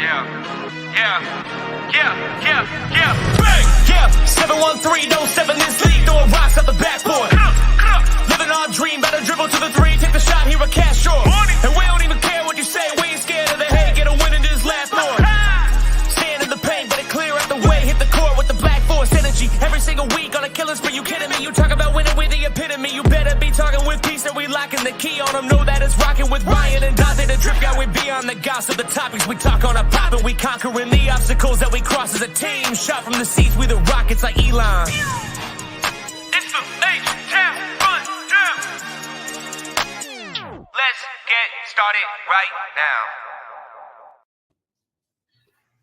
Bang! Yeah, 713, no 7 this league, throwing rocks at the backboard. Living our dream, better dribble to the 3, take the shot, here a cash short. And we don't even care what you say, we ain't scared of the hate, get a win in this last door. Stand in the paint, better clear out the way, hit the court with the black force energy. Every single week on a killing spree, you kidding me? You talk about winning with the epitome, you better be talking with peace and we locking the key on them. Know that it's rocking with Ryan and Donte, the drip guy, we beyond the gossip, the topics we talk on a pop and we conquering the obstacles that we cross as a team. Shot from the seats, we the Rockets like Elon. It's the H-Town Rundown. Let's get started right now.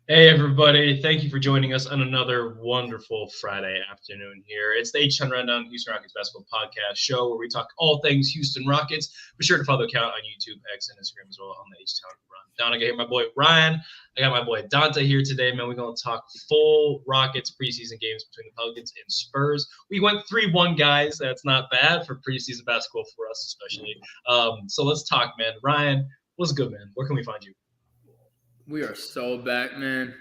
Hey everybody, thank you for joining us on another wonderful Friday afternoon here. It's the HTOWN Rundown, Houston Rockets Basketball Podcast show where we talk all things Houston Rockets. Be sure to follow the account on YouTube, X, and Instagram as well on the HTOWN Rundown. I got here my boy Ryan. I got my boy Donte here today, man. We're going to talk full Rockets preseason games between the Pelicans and Spurs. We went 3-1, guys. That's not bad for preseason basketball for us especially. So let's talk, man. Ryan, what's good, man? Where can we find you? We are so back, man.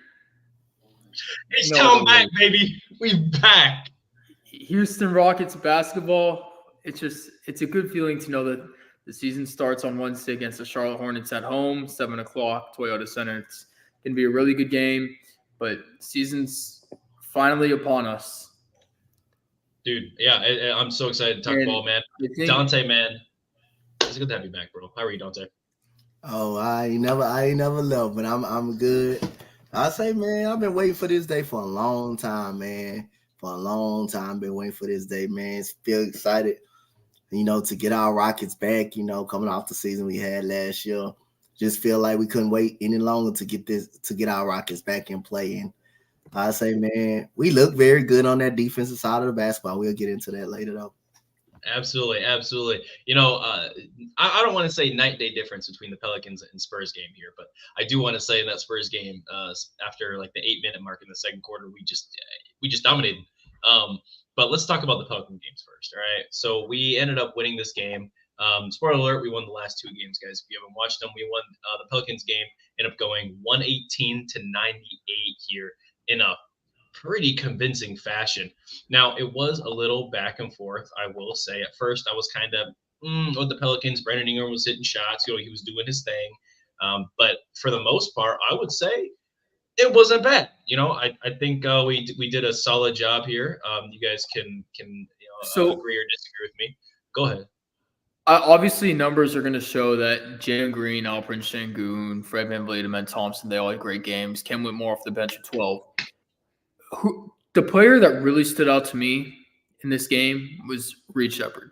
It's town back, baby. We back. Houston Rockets basketball. It's a good feeling to know that the season starts on Wednesday against the Charlotte Hornets at home, 7 o'clock, Toyota Center. It's going to be a really good game, but season's finally upon us. Dude, yeah, I'm so excited to talk ball, man. Donte, man. It's good to have you back, bro. How are you, Donte? Oh, I ain't never left, but I'm good. I say, man, I've been waiting for this day for a long time, man. For a long time, been waiting for this day, man. Feel excited, to get our Rockets back, coming off the season we had last year. Just feel like we couldn't wait any longer to get our Rockets back in play. And I say, man, we look very good on that defensive side of the basketball. We'll get into that later, though. Absolutely. I don't want to say night day difference between the Pelicans and Spurs game here, but I do want to say that Spurs game, after like the 8-minute mark in the second quarter, we just dominated. But let's talk about the Pelican games first. All right. So we ended up winning this game. Spoiler alert: we won the last 2 games, guys. If you haven't watched them, we won the Pelicans game. Ended up going 118-98 here in a pretty convincing fashion. Now, it was a little back and forth, I will say. At first, I was kind of with the Pelicans. Brandon Ingram was hitting shots. He was doing his thing. But for the most part, I would say it wasn't bad. I think we did a solid job here. You guys can agree or disagree with me. Go ahead. Obviously, numbers are going to show that Jalen Green, Alperen Sengun, Fred VanVleet, and Ben Thompson, they all had great games. Ken Whitmore off the bench at 12. The player that really stood out to me in this game was Reed Sheppard.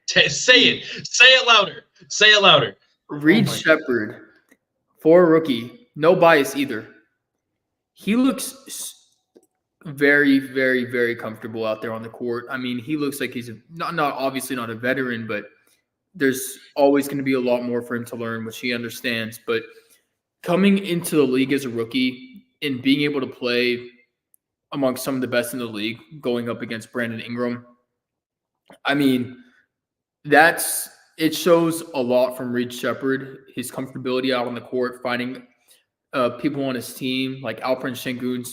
Say it louder. Reed Sheppard, for a rookie, no bias either. He looks very, very, very comfortable out there on the court. I mean, he looks like he's not obviously not a veteran, but there's always going to be a lot more for him to learn, which he understands. But coming into the league as a rookie and being able to play among some of the best in the league, going up against Brandon Ingram, I mean, it shows a lot from Reed Sheppard, his comfortability out on the court, finding people on his team like Alperen Sengun,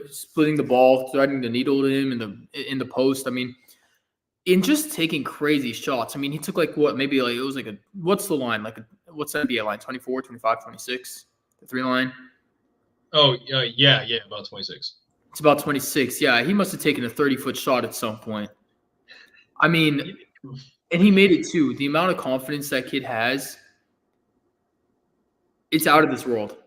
splitting the ball, threading the needle to him in the post. I mean, in just taking crazy shots. I mean, he took what's the line? What's the NBA line? 24, 25, 26? The 3 line? Oh, yeah, about 26. It's about 26. Yeah, he must have taken a 30-foot shot at some point. I mean, and he made it too. The amount of confidence that kid has, it's out of this world.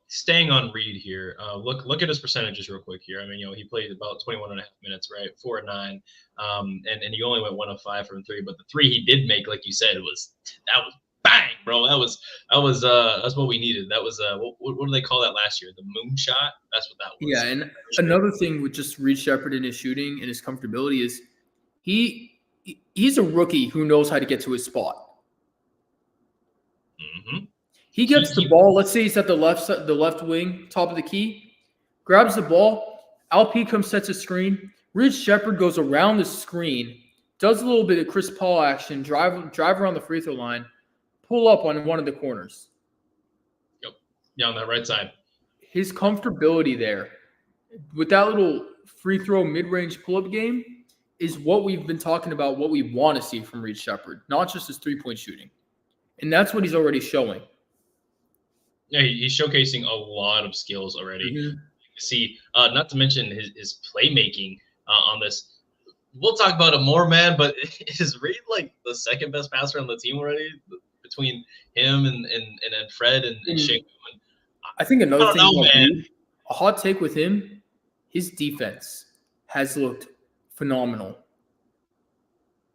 Staying on Reed here, look at his percentages real quick here. I mean, he played about 21.5 minutes, right? 4 of 9. And he only went 1 of 5 from 3. But the 3 he did make, like you said, was bang, bro. That's what we needed. That was what do they call that last year? The moon shot? That's what that was. Yeah, and another thing with just Reed Sheppard and his shooting and his comfortability is he's a rookie who knows how to get to his spot. Mm-hmm. He gets the ball. Let's say he's at the left wing, top of the key, grabs the ball. LP comes, sets a screen. Reed Sheppard goes around the screen, does a little bit of Chris Paul action, drive around the free throw line, pull up on one of the corners. Yep. Yeah, on that right side. His comfortability there with that little free throw mid-range pull-up game is what we've been talking about, what we want to see from Reed Shepherd, not just his three-point shooting. And that's what he's already showing. Yeah, he's showcasing a lot of skills already. Mm-hmm. See, not to mention his playmaking on this. We'll talk about it more, man, but is Reed like the second best passer on the team already between him and Fred and Shake? I think another I thing don't know, about man. Reed, a hot take with him, his defense has looked phenomenal.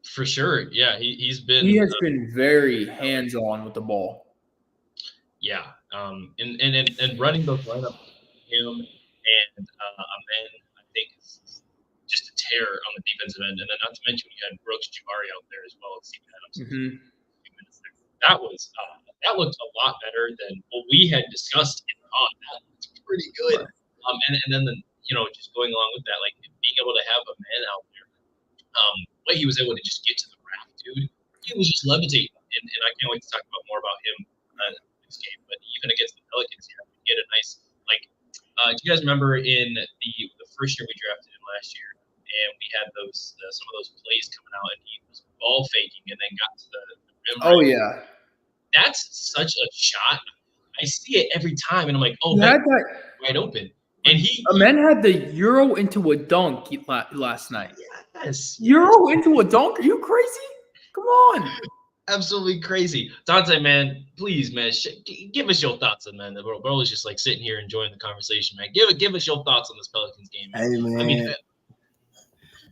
For sure. Yeah, he has been very hands-on with the ball. Yeah. And running those lineups, him and Amen, I think is just a terror on the defensive end. And then not to mention we had Brooks Jabari out there as well as Steven Adams. Mm-hmm. That was that looked a lot better than what we had discussed in the pod. That was pretty good. And then just going along with that, like being able to have a man out there, what he was able to just get to the rack, dude. He was just levitating, and I can't wait to talk about more about him this game. But even against the Pelicans, he had a nice do you guys remember in the first year we drafted him last year, and we had those some of those plays coming out, and he was ball faking and then got to the rim. Oh yeah, that's such a shot. I see it every time, and I'm like, oh, man, wide open. And Amen had the Euro into a dunk last night. Yes. Euro into a dunk? Are you crazy? Come on. Absolutely crazy. Donte, man, please, man, give us your thoughts on that. Bro is just like sitting here enjoying the conversation, man. Give us your thoughts on this Pelicans game, man.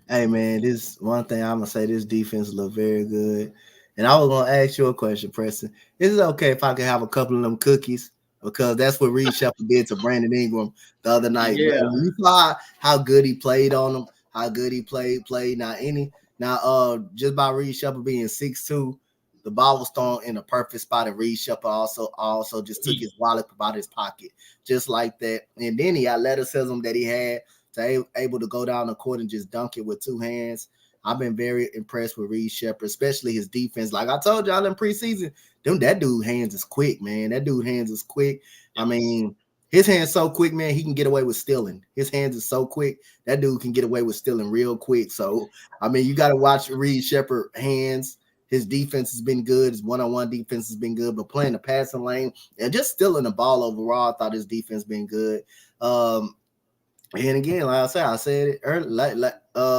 Hey, man, this one thing I'm going to say, this defense look very good. And I was going to ask you a question, Preston. Is it okay if I could have a couple of them cookies? Because that's what Reed Shepherd did to Brandon Ingram the other night. Yeah. When you saw how good he played on him, how good he played. Just by Reed Shepherd being 6'2", the ball was thrown in a perfect spot, and Reed Shepherd also just took his wallet out of his pocket, just like that. And then he had athleticism that he had to able to go down the court and just dunk it with two hands. I've been very impressed with Reed Shepherd, especially his defense. Like I told y'all in preseason, that dude hands is quick, man. That dude hands is quick. I mean, his hands so quick, man, he can get away with stealing. His hands is so quick, that dude can get away with stealing real quick. So, I mean, you got to watch Reed Shepherd hands. His defense has been good. His one-on-one defense has been good, but playing the passing lane and just stealing the ball overall, I thought his defense been good. And again, like I said it earlier,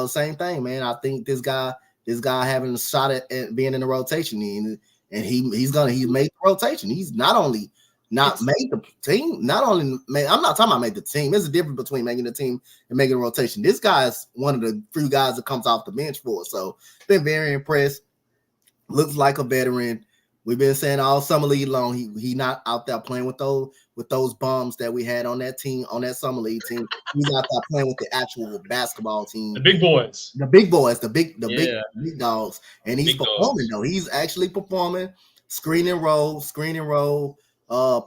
same thing, man. I think this guy having a shot at being in the rotation, and he made the rotation. He's not only not made the team, I'm not talking about make the team. There's a difference between making the team and making a rotation. This guy is one of the few guys that comes off the bench for us. So been very impressed. Looks like a veteran. We've been saying all summer league long he not out there playing with those bums that we had on that team, on that summer league team. He's out there playing with the actual basketball team. The big boys. The big big dogs. And he's performing though. He's actually performing. Screen and roll,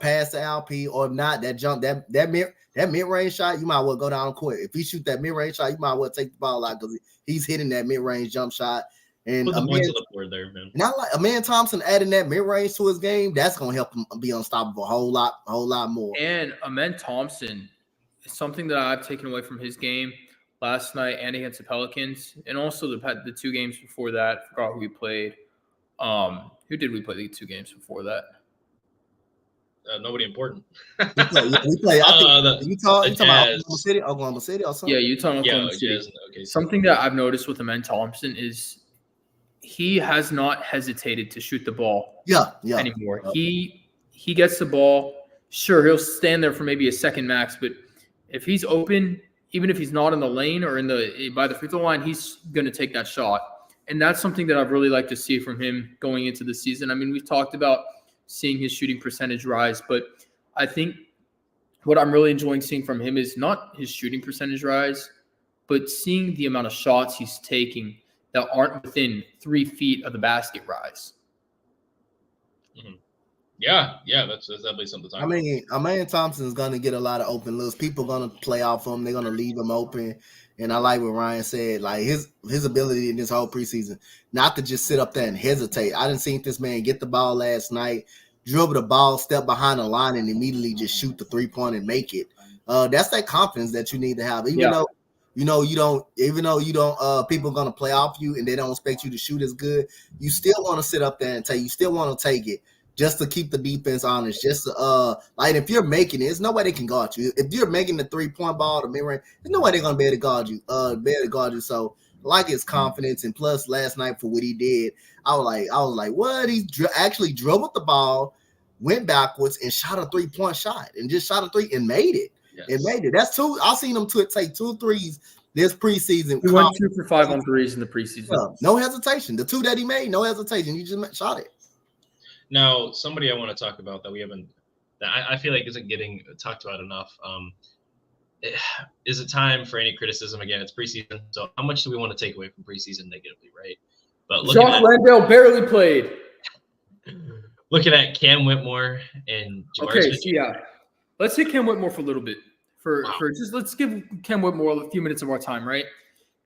pass to LP or not. That mid-range shot, you might well go down quick. If he shoot that mid-range shot, you might well take the ball out because he's hitting that mid-range jump shot. And put the points on the board there, man. Not like Amen Thompson adding that mid-range to his game, that's gonna help him be unstoppable a whole lot more. And Amen Thompson is something that I've taken away from his game last night and against the Pelicans, and also the two games before that. I forgot who we played. Who did we play the 2 games before that? Nobody important. we play. I think you talking about Oklahoma City or something. Yeah, Utah and Oklahoma City. Okay. Something that I've noticed with Amen Thompson is he has not hesitated to shoot the ball anymore. He gets the ball. Sure, he'll stand there for maybe a second max, but if he's open, even if he's not in the lane or by the free throw line, he's going to take that shot. And that's something that I've really liked to see from him going into the season. I mean, we've talked about seeing his shooting percentage rise, but I think what I'm really enjoying seeing from him is not his shooting percentage rise, but seeing the amount of shots he's taking that aren't within 3 feet of the basket rise. Mm-hmm. Yeah, that's definitely something to talk about. I mean, Amen Thompson is going to get a lot of open looks. People are going to play off him. They're going to leave him open. And I like what Ryan said, like his ability in this whole preseason, not to just sit up there and hesitate. I didn't see this man get the ball last night. dribble the ball, step behind the line, and immediately just shoot the 3-point and make it. That's that confidence that you need to have. Even though you don't people are gonna play off you and they don't expect you to shoot as good, you still want to sit up there and you still want to take it just to keep the defense honest. Just to, like if you're making it, there's no way they can guard you. If you're making the 3-point ball, the mid-range, there's no way they're gonna be able to guard you. So like his confidence, and plus last night for what he did, I was like, what? He actually dribbled the ball, went backwards, and shot a 3-point shot, and just shot a 3 and made it. Yes. It made it. That's two. I've seen him take 2 threes this preseason. He went 2 for 5 on threes in the preseason. Yeah, no hesitation. The 2 that he made, no hesitation. You just shot it. Now, somebody I want to talk about that we haven't, that I feel like isn't getting talked about enough. Is it time for any criticism? Again, it's preseason, so how much do we want to take away from preseason negatively, right? But Josh Landale barely played. Looking at Cam Whitmore and Okay, so let's hit Cam Whitmore for a little bit. Let's give Cam Whitmore a few minutes of our time, right?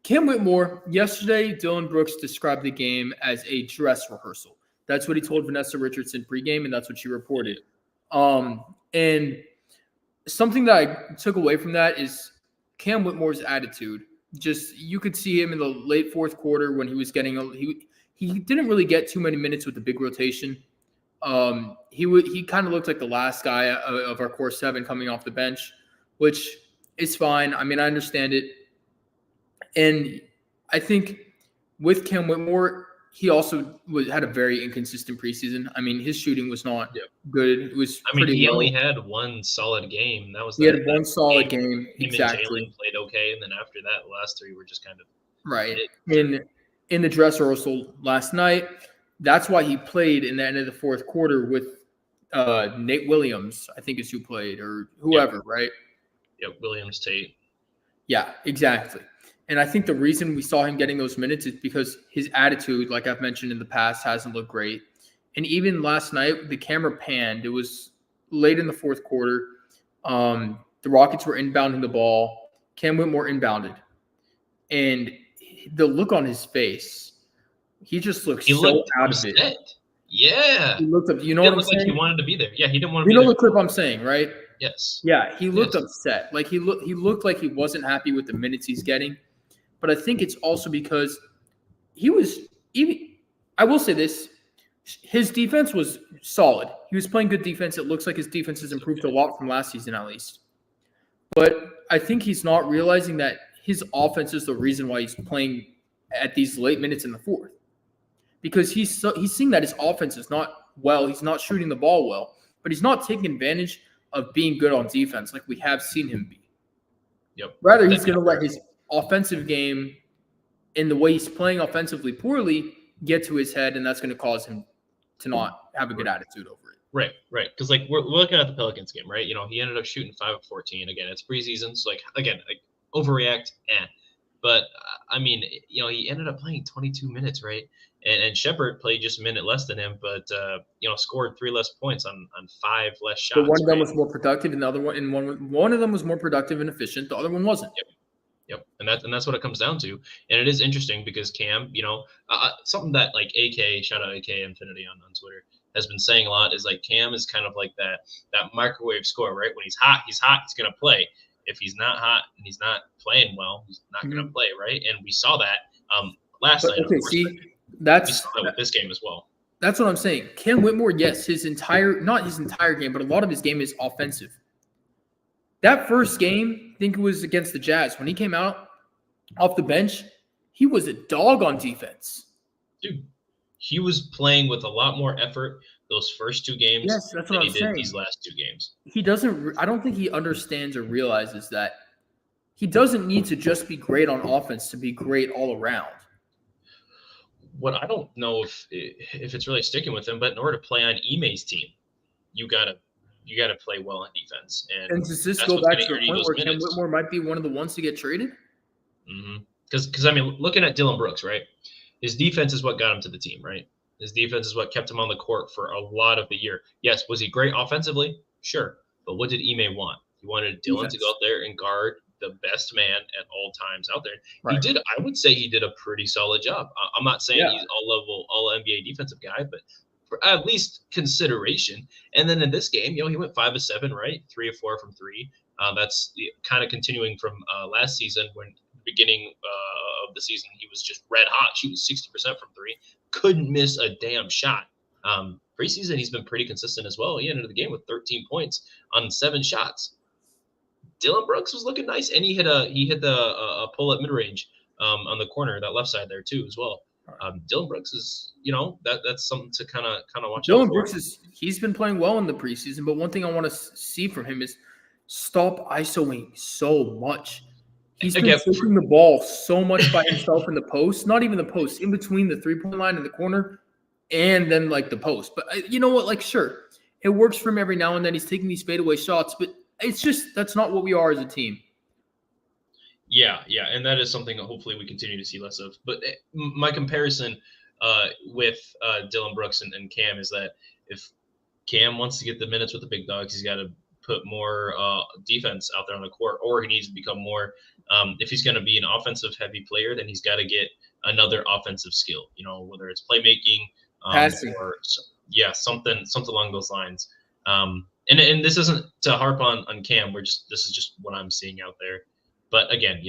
Cam Whitmore, yesterday, Dylan Brooks described the game as a dress rehearsal. That's what he told Vanessa Richardson pregame, and that's what she reported. And something that I took away from that is Cam Whitmore's attitude. Just you could see him in the late fourth quarter when he was getting he didn't really get too many minutes with the big rotation. He kind of looked like the last guy of our core 7 coming off the bench, which is fine. I mean, I understand it. And I think with Cam Whitmore, he also had a very inconsistent preseason. I mean, his shooting was not good. It was he only had one solid game. That was he had one solid game. Exactly. And Jalen played okay, and then after that, the last 3 were just kind of right. In the dress rehearsal last night, that's why he played in the end of the fourth quarter with Nate Williams, I think is who played, or whoever, right? Yep, Williams, Tate. Yeah, exactly. And I think the reason we saw him getting those minutes is because his attitude, like I've mentioned in the past, hasn't looked great. And even last night, the camera panned. It was late in the fourth quarter. The Rockets were inbounding the ball. Cam Whitmore inbounded. And the look on his face, he just looked so out of it. Yeah. He looked up. You know what I'm saying? Like he wanted to be there. Yeah, he didn't want to be there. You know there. the clip I'm saying, right? Yes. Yeah, he looked upset. Like he looked like he wasn't happy with the minutes he's getting. But I think it's also because I will say this, his defense was solid. He was playing good defense. It looks like his defense has improved a lot from last season at least. But I think he's not realizing that his offense is the reason why he's playing at these late minutes in the fourth. Because he's seeing that his offense is not well. He's not shooting the ball well. But he's not taking advantage of being good on defense like we have seen him be. Yep. Rather, he's going to let his offensive game and the way he's playing offensively poorly get to his head, and that's going to cause him to not have a good attitude over it. Right. Because like we're looking at the Pelicans game, right? You know, he ended up shooting 5 of 14. Again, it's preseason, so overreact, But I mean, you know, he ended up playing 22 minutes, right? And Shepherd played just a minute less than him, but scored 3 less points on 5 less shots. But one of them was more productive, and the other one of them was more productive and efficient. The other one wasn't. Yep. And that's what it comes down to. And it is interesting because Cam, something that like AK, shout out AK Infinity on Twitter, has been saying a lot is like Cam is kind of like that microwave scorer, right? When he's hot, he's going to play. If he's not hot and he's not playing well, he's not going to play, right? And we saw that last night. Okay, we saw that with this game as well. That's what I'm saying. Cam Whitmore, yes, not his entire game, but a lot of his game is offensive. That first game, I think it was against the Jazz. When he came out off the bench, he was a dog on defense. Dude, he was playing with a lot more effort those first 2 games than he did these last 2 games. I don't think he understands or realizes that he doesn't need to just be great on offense to be great all around. What I don't know if it's really sticking with him, but in order to play on Ime's team, you gotta play well on defense. And does this go back to the point where Cam Whitmore might be one of the ones to get traded? Because I mean, looking at Dylan Brooks, right? His defense is what got him to the team, right? His defense is what kept him on the court for a lot of the year. Yes, was he great offensively? Sure. But what did Ime want? He wanted Dylan to go out there and guard the best man at all times out there. Right. I would say he did a pretty solid job. I'm not saying he's all NBA defensive guy, but at least consideration. And then in this game, he went 5 of 7, right? 3 of 4 from 3. That's kind of continuing from last season when beginning of the season he was just red hot. She was 60% from 3, couldn't miss a damn shot. Preseason he's been pretty consistent as well. He ended the game with 13 points on 7 shots. Dylan Brooks was looking nice, and he hit a pull at mid range on the corner, that left side there too as well. Dylan Brooks is, that's something to kind of watch out for. Dylan Brooks he's been playing well in the preseason, but one thing I want to see from him is stop isoing so much. He's been taking the ball so much by himself in the post, not even the post, in between the 3-point line and the corner, and then like the post. But you know what? Like, sure, it works for him every now and then. He's taking these fadeaway shots, but it's just that's not what we are as a team. Yeah, and that is something that hopefully we continue to see less of. But my comparison with Dylan Brooks and Cam is that if Cam wants to get the minutes with the big dogs, he's got to put more defense out there on the court, or he needs to become more if he's going to be an offensive heavy player, then he's got to get another offensive skill, whether it's playmaking or something along those lines. And this isn't to harp on Cam. This is just what I'm seeing out there. But again,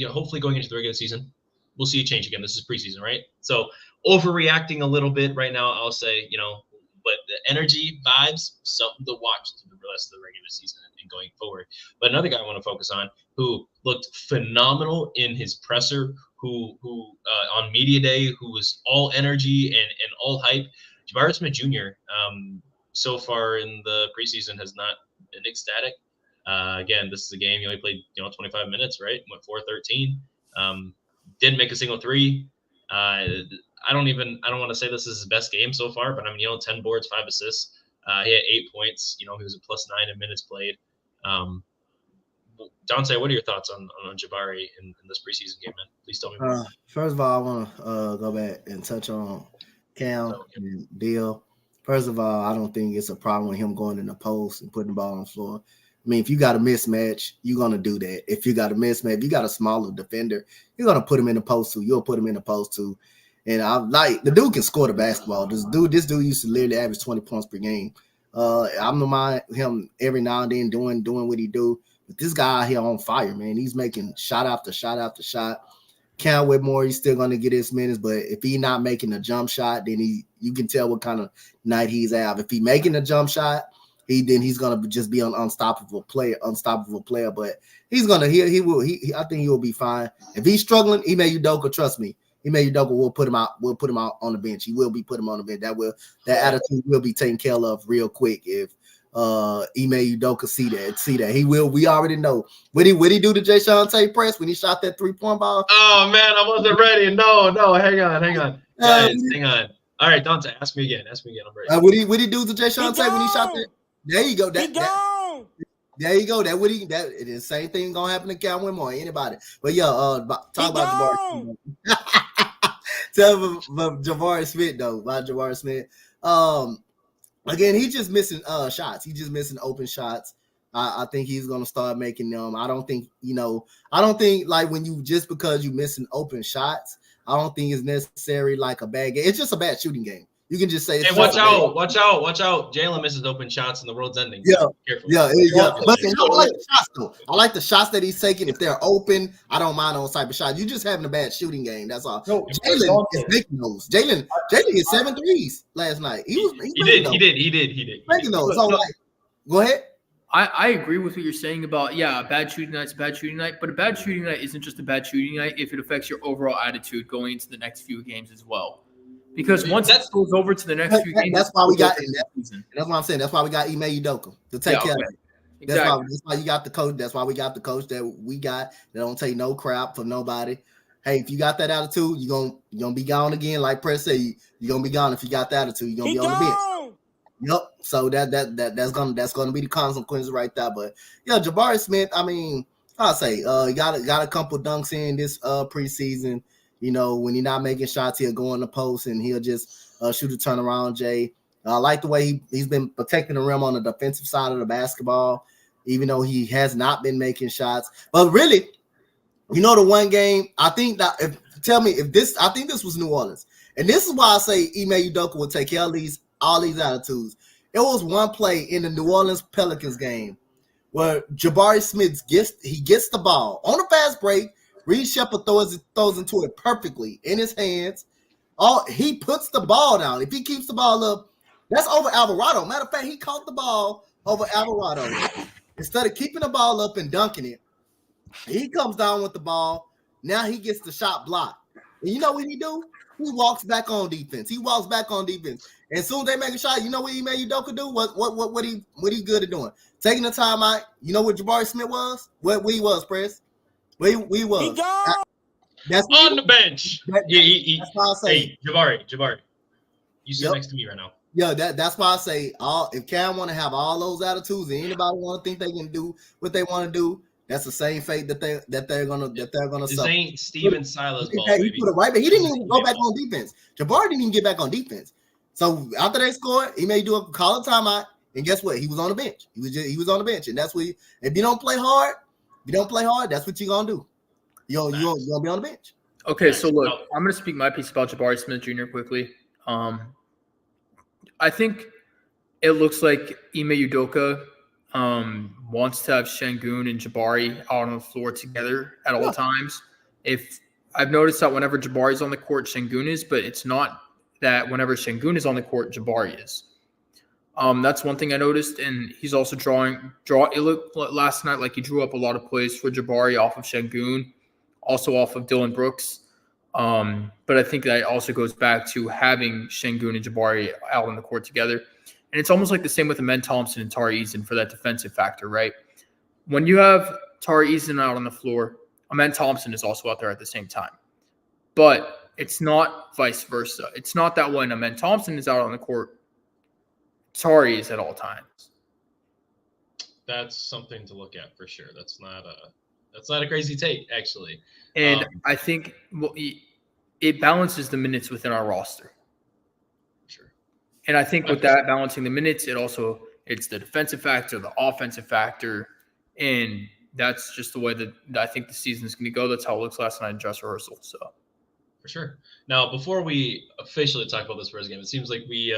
hopefully going into the regular season, we'll see a change again. This is preseason, right? So overreacting a little bit right now, I'll say, but the energy, vibes, something to watch through the rest of the regular season and going forward. But another guy I want to focus on who looked phenomenal in his presser, who on media day, who was all energy and all hype, Jabari Smith Jr. So far in the preseason has not been ecstatic. Again, this is a game he only played 25 minutes, right? Went 4-13. Didn't make a single three. I don't want to say this is his best game so far, but 10 boards, 5 assists. He had 8 points. He was a +9 in minutes played. Donte, what are your thoughts on Jabari in this preseason game, man? Please tell me more. First of all, I want to go back and touch on Cam and Bill. First of all, I don't think it's a problem with him going in the post and putting the ball on the floor. If you got a mismatch, you're going to do that. If you got a mismatch, if you got a smaller defender, you're going to put him in the post too. You'll put him in the post too. And the dude can score the basketball. This dude used to literally average 20 points per game. I don't mind him every now and then doing what he do. But this guy out here on fire, man. He's making shot after shot after shot. Count Whitmore, he's still going to get his minutes, but if he's not making a jump shot, then you can tell what kind of night he's having. If he's making a jump shot, he's gonna just be an unstoppable player. But he's gonna I think he will be fine. If he's struggling, Ime Udoka, trust me, Ime Udoka will put him out. We'll put him out on the bench. He will be put him on the bench. That attitude will be taken care of real quick if Ime Udoka see that. He will. We already know. What he do to Jayshawn Tate Press when he shot that 3-point ball? Oh man, I wasn't ready. No, hang on. Guys, hang on. All right, Donte, ask me again. I'm ready. What he do to Jayshawn Tate when he shot that? There you go. There you go. That the same thing gonna happen to Cal Whitmore, anybody. But talk about Jabari. Tell him about Jabari Smith though. About Jabari Smith. Again, he's just missing shots. He's just missing open shots. I think he's gonna start making them. I don't think like when you just because you missing open shots, I don't think it's necessary like a bad game. It's just a bad shooting game. You can just say, "Hey, watch out! Jalen misses open shots, and the world's ending." Yeah. But I like the shots though. I like the shots that he's taking. If they're open, I don't mind those type of shots. You just having a bad shooting game. That's all. No, Jalen is making those. Jalen hit 7 threes last night. He did. Making those. So go ahead. I agree with what you're saying about a bad shooting night's a bad shooting night, but a bad shooting night isn't just a bad shooting night if it affects your overall attitude going into the next few games as well. Because once it goes over to the next few games, that's why we got season. That's what I'm saying. That's why we got Ime Udoka to take care of it. Exactly. That's why you got the coach. That's why we got the coach that we got that don't take no crap for nobody. Hey, if you got that attitude, you're gonna be gone again. Like Press said, you're gonna be gone if you got that attitude. You're gonna be on the bench. Yep. So that's gonna be the consequences right there. But Jabari Smith, I'll say he got a couple dunks in this preseason. When he's not making shots, he'll go in the post and he'll just shoot a turnaround, Jay. I like the way he's been protecting the rim on the defensive side of the basketball, even though he has not been making shots. But really, the one game, I think that I think this was New Orleans. And this is why I say Ime Udoka will take care of all these attitudes. It was one play in the New Orleans Pelicans game where Jabari Smith gets the ball on a fast break. Reed Shepard throws into it perfectly in his hands. He puts the ball down. If he keeps the ball up, that's over Alvarado. Matter of fact, he caught the ball over Alvarado. Instead of keeping the ball up and dunking it, he comes down with the ball. Now he gets the shot blocked. And you know what he do? He walks back on defense. And as soon as they make a shot, you know what Ime Udoka do? What he good at doing? Taking the time out. You know what Jabari Smith was? What he was, Press? Where he was. That's on the bench. That's why I say. Hey, Jabari, you sit next to me right now. Yeah, that's why I say if Cam want to have all those attitudes and anybody want to think they can do what they want to do, that's the same fate that they're gonna This suffer. ain't Steven Silas ball, He baby. put it right, but he didn't even go back on defense. Jabari didn't even get back on defense. So after they scored, he may do a call a timeout, and guess what? He was on the bench. He was on the bench, and that's what. If you don't play hard, that's what you're gonna do. You're gonna be on the bench. Okay, so look, I'm going to speak my piece about Jabari Smith Jr. quickly. I think it looks like Ime Udoka wants to have Şengün and Jabari out on the floor together at all times. If I've noticed that whenever Jabari's on the court, Şengün is, but it's not that whenever Şengün is on the court, Jabari is. That's one thing I noticed, and he's also it looked last night like he drew up a lot of plays for Jabari off of Şengün, also off of Dylan Brooks. But I think that also goes back to having Şengün and Jabari out on the court together. And it's almost like the same with Amen Thompson and Tari Eason for that defensive factor, right? When you have Tari Eason out on the floor, Amen Thompson is also out there at the same time. But it's not vice versa. It's not that when Amen Thompson is out on the court, Tari is at all times. That's something to look at for sure. That's not a crazy take, actually. And I think it balances the minutes within our roster. Sure. And I think with that balancing the minutes, it's the defensive factor, the offensive factor, and that's just the way that I think the season is going to go. That's how it looks last night in dress rehearsal. So, for sure. Now, before we officially talk about the Spurs game, it seems like we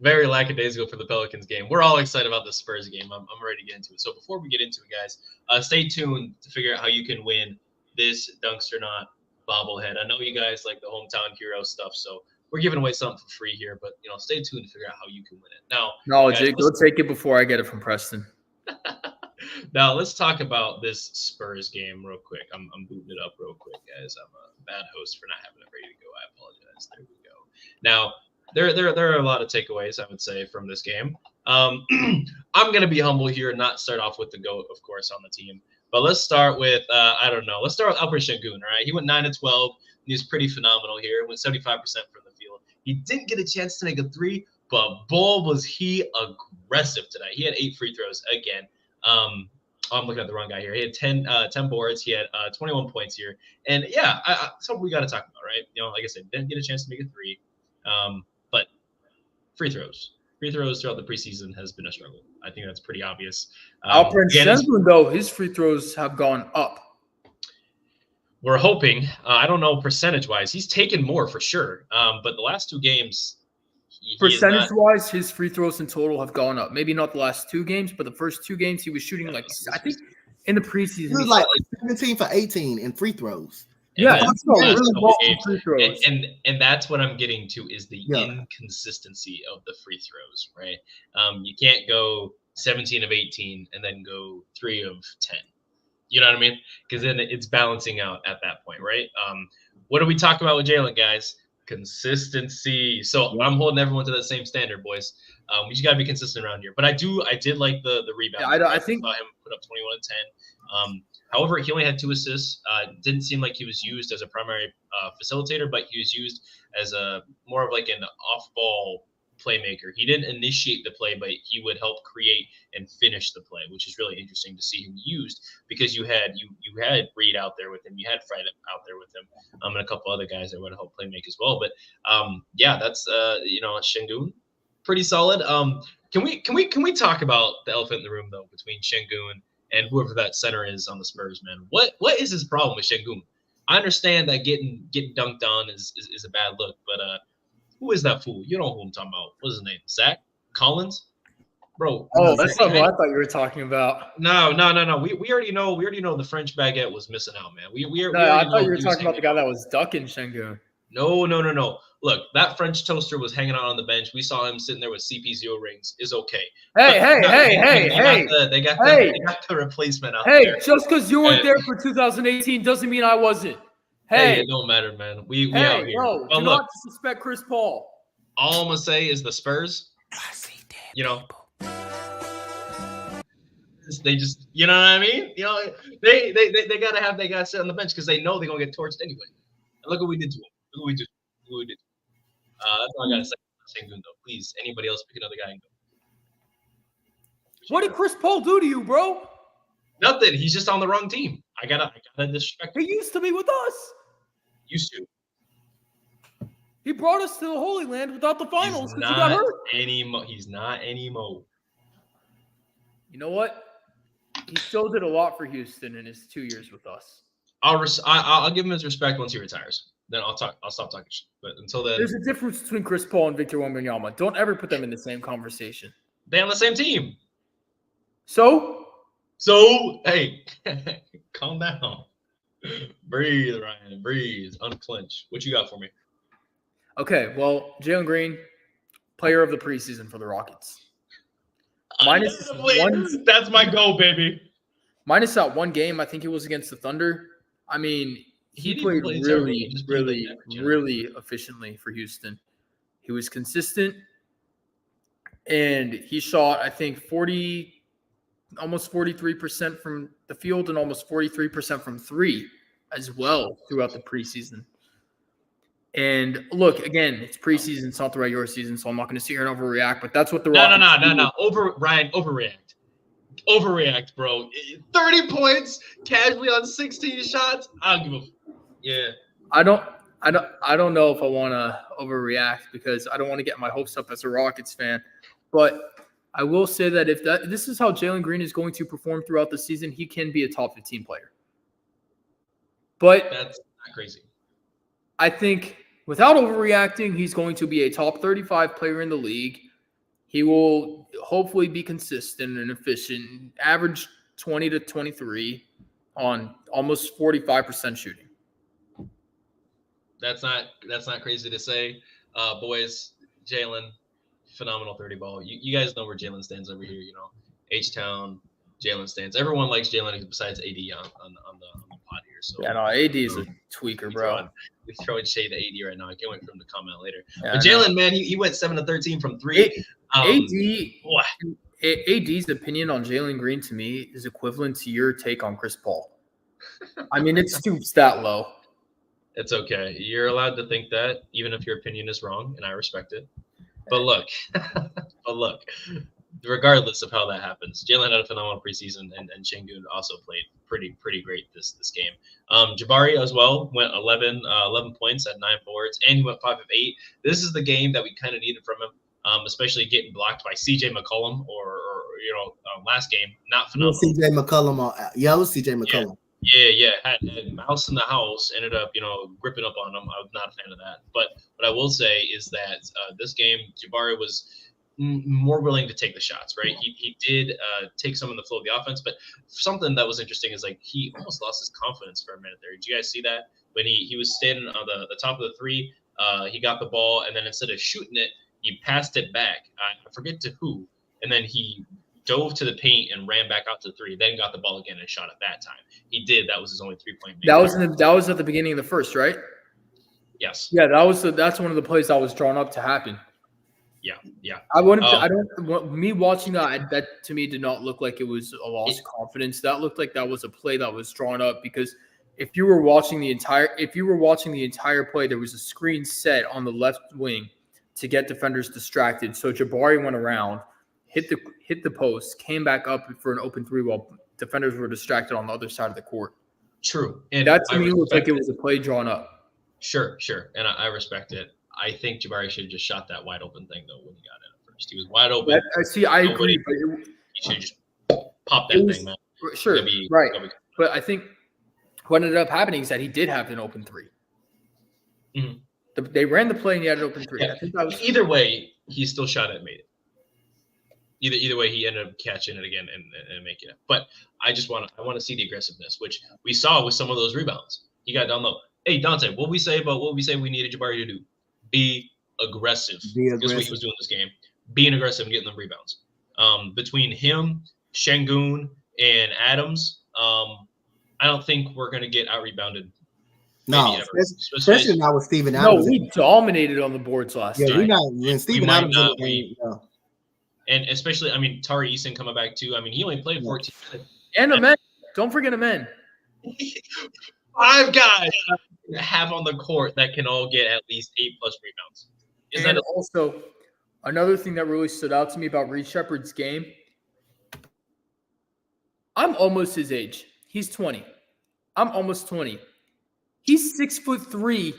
very lackadaisical for the Pelicans game. We're all excited about the Spurs game. I'm ready to get into it. So before we get into it, guys, stay tuned to figure out how you can win this Dunks or Not bobblehead. I know you guys like the hometown hero stuff, so we're giving away something for free here, but stay tuned to figure out how you can win it. Now, no, Jake, go take it before I get it from Preston. Now let's talk about this Spurs game real quick. I'm booting it up real quick, guys. I'm a bad host for not having it ready to go. I apologize. There we go. Now, there are a lot of takeaways, I would say, from this game. I'm going to be humble here and not start off with the GOAT, of course, on the team. But let's start with, let's start with Alper Şengün, all right? He went 9 of 12. He was pretty phenomenal here. Went 75% from the field. He didn't get a chance to make a three, but boy, was he aggressive tonight. He had 8 free throws again. I'm looking at the wrong guy here. He had 10 boards. He had 21 points here. And, yeah, something we got to talk about, right? Like I said, didn't get a chance to make a three. But free throws. Free throws throughout the preseason has been a struggle. I think that's pretty obvious. Alper Şengün, though, his free throws have gone up. We're hoping. I don't know percentage-wise. He's taken more for sure. But the last 2 games, percentage-wise, his free throws in total have gone up. Maybe not the last 2 games, but the first 2 games he was shooting I think in the preseason. He was like 17 for 18 in free throws. Yeah, free throws. And that's what I'm getting to is the inconsistency of the free throws, right? You can't go 17 of 18 and then go 3 of 10. You know what I mean? Because then it's balancing out at that point, right? What do we talk about with Jalen, guys? Consistency. So I'm holding everyone to that same standard, boys. We just got to be consistent around here. But I did like the rebound. Yeah, I think saw him put up 21 and 10. However, he only had 2 assists. Didn't seem like he was used as a primary facilitator, but he was used as a more of like an off-ball playmaker. He didn't initiate the play, but he would help create and finish the play, which is really interesting to see him used because you had Reed out there with him, you had Fred out there with him, and a couple other guys that would help play make as well. But that's Şengün, pretty solid. Can we talk about the elephant in the room though between Şengün and whoever that center is on the Spurs, man? What is his problem with Şengün? I understand that getting dunked on is a bad look, but who is that fool? You know who I'm talking about. What's his name? Zach Collins? Bro. Oh, that's not who I thought you were talking about. No. We already know the French baguette was missing out, man. I thought you were talking about the guy that was ducking Şengün. No. Look, that French toaster was hanging out on the bench. We saw him sitting there with CP0 rings. Is okay. Hey. They got the replacement out there. Hey, just because you weren't there for 2018 doesn't mean I wasn't. Hey, it don't matter, man. We out here. Bro, do not disrespect Chris Paul. All I'm gonna say is the Spurs. You know, they just, you know what I mean? You know, they gotta sit on the bench because they know they're gonna get torched anyway. And look what we did to them. That's all I gotta say. Şengün, though. Please, anybody else pick another guy and go. What did Chris Paul do to you, bro? Nothing. He's just on the wrong team. I gotta disrespect him. He used to be with us. Used to. He brought us to the Holy Land without the finals because he got hurt. He's not anymore. You know what? He still did a lot for Houston in his 2 years with us. I'll give him his respect once he retires. Then I'll stop talking shit. But until then, there's a difference between Chris Paul and Victor Wembanyama. Don't ever put them in the same conversation. They're on the same team. So hey, calm down. Breathe, Ryan. Breathe. Unclench. What you got for me? Okay, well, Jalen Green, player of the preseason for the Rockets. That's my goal, baby. Minus that one game, I think it was against the Thunder. I mean, he played really efficiently for Houston. He was consistent, and he shot, I think, almost 43% from the field and almost 43% from three as well throughout the preseason. And look, again, it's preseason. It's not the regular season, so I'm not going to sit here and overreact. But that's what the Rockets No. Overreact, bro. 30 points casually on 16 shots. I'll give him. Yeah. I don't know if I want to overreact because I don't want to get my hopes up as a Rockets fan. But I will say that if this is how Jalen Green is going to perform throughout the season, he can be a top 15 player. But that's not crazy. I think without overreacting, he's going to be a top 35 player in the league. He will hopefully be consistent and efficient, average 20 to 23 on almost 45% shooting. That's not crazy to say. Boys, Jalen, phenomenal 30 ball. You guys know where Jalen stands over here, you know. H-Town, Jalen stands. Everyone likes Jalen besides AD on the pod here. So yeah, no, AD is a tweaker, bro. We're throwing shade to AD right now. I can't wait for him to comment later. Yeah, but Jalen, man, he went 7 to 13 from three. AD's opinion on Jalen Green to me is equivalent to your take on Chris Paul. I mean, it stoops that low. It's okay. You're allowed to think that, even if your opinion is wrong, and I respect it. But look, regardless of how that happens, Jalen had a phenomenal preseason, and Şengün also played pretty great this game. Jabari as well went 11 points at 9 boards, and he went 5 of 8. This is the game that we kind of needed from him, especially getting blocked by CJ McCollum or last game. Not phenomenal. CJ McCollum. It was CJ McCollum. Yeah. Had mouse in the house, ended up, gripping up on him. I was not a fan of that. But what I will say is that this game, Jabari was more willing to take the shots, right? He did take some of the flow of the offense, but something that was interesting is like he almost lost his confidence for a minute there. Did you guys see that? When he was standing on the top of the three, he got the ball, and then instead of shooting it, he passed it back. I forget to who, and then he dove to the paint and ran back out to three, then got the ball again and shot at that time. He did. That was his only 3-point make. That was at the beginning of the first, right? Yes. Yeah, that's one of the plays that was drawn up to happen. Yeah. Me watching that to me did not look like it was a loss of confidence. That looked like that was a play that was drawn up because if you were watching the entire play, there was a screen set on the left wing to get defenders distracted. So Jabari went around, hit the post, came back up for an open three while defenders were distracted on the other side of the court. True. And that to me looked like it was a play drawn up. Sure. And I respect it. I think Jabari should have just shot that wide open thing, though, when he got it at first. He was wide open. I agree. But he should just pop that thing, man. Sure, right. But I think what ended up happening is that he did have an open three. Mhm. They ran the play and he had an open three. Yeah. I think that was Either way, he still shot it and made it. Either way, he ended up catching it again and making it. But I want to see the aggressiveness, which we saw with some of those rebounds. He got down low. Hey, Donte, what we say we needed Jabari to do? Be aggressive. Be That's what he aggressive. was doing this game. Being aggressive and getting the rebounds. Between him, Şengün, and Adams, I don't think we're going to get out-rebounded. No, ever. especially not with Steven no. Adams. We dominated on the boards last Yeah, night. we not when Steven might Adams in not the game. No. And especially, I mean, Tari Eason coming back too. I mean, he only played 14 minutes. And Amen. Don't forget Amen. 5 guys have on the court that can all get at least 8+ rebounds. Is And that also another thing that really stood out to me about Reed Shepherd's game? I'm almost his age. He's 20. I'm almost 20. He's 6'3",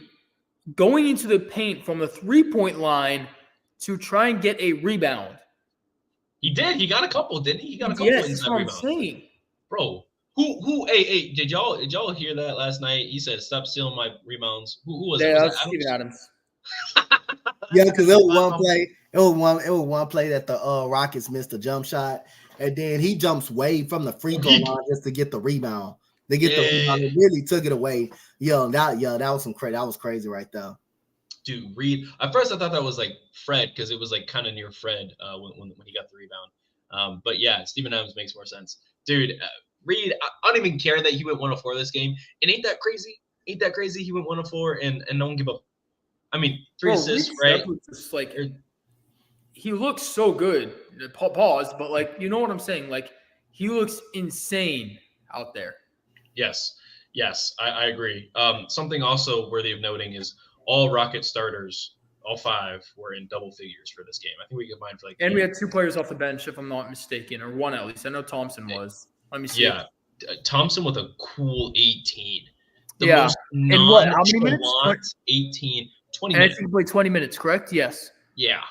going into the paint from the 3-point line to try and get a rebound. he did? He got a couple, didn't he? He got a couple Yes, that's inside what I'm rebounds. saying. Bro, who? Hey, did y'all hear that last night? He said, "Stop stealing my rebounds." Who was it? Yeah, Was that's it Steven Adams. Yeah, because it was one play. It was one play that the Rockets missed a jump shot, and then he jumps way from the free throw line just to get the rebound. They get the rebound. They really took it away. That was some crazy. That was crazy right there. Dude, Reed. At first, I thought that was like Fred because it was like kind of near Fred when he got the rebound. But yeah, Steven Adams makes more sense. Dude, Reed, I don't even care that he went 1-4 this game. And ain't that crazy? Ain't that crazy? He went 1-4 and no one give up. I mean, 3 assists, right? Just like he looks so good. Pause, but like you know what I'm saying? Like he looks insane out there. Yes, I agree. Something also worthy of noting is all Rocket starters, all 5, were in double figures for this game. I think we combined for like. And we had 2 players off the bench, if I'm not mistaken, or 1 at least. I know Thompson was. Let me see. Yeah, Thompson with a cool 18. The Yeah. most And what, how many minutes? nonchalant 18, 20 And I minutes. think he played 20 minutes, correct? Yes. Yeah,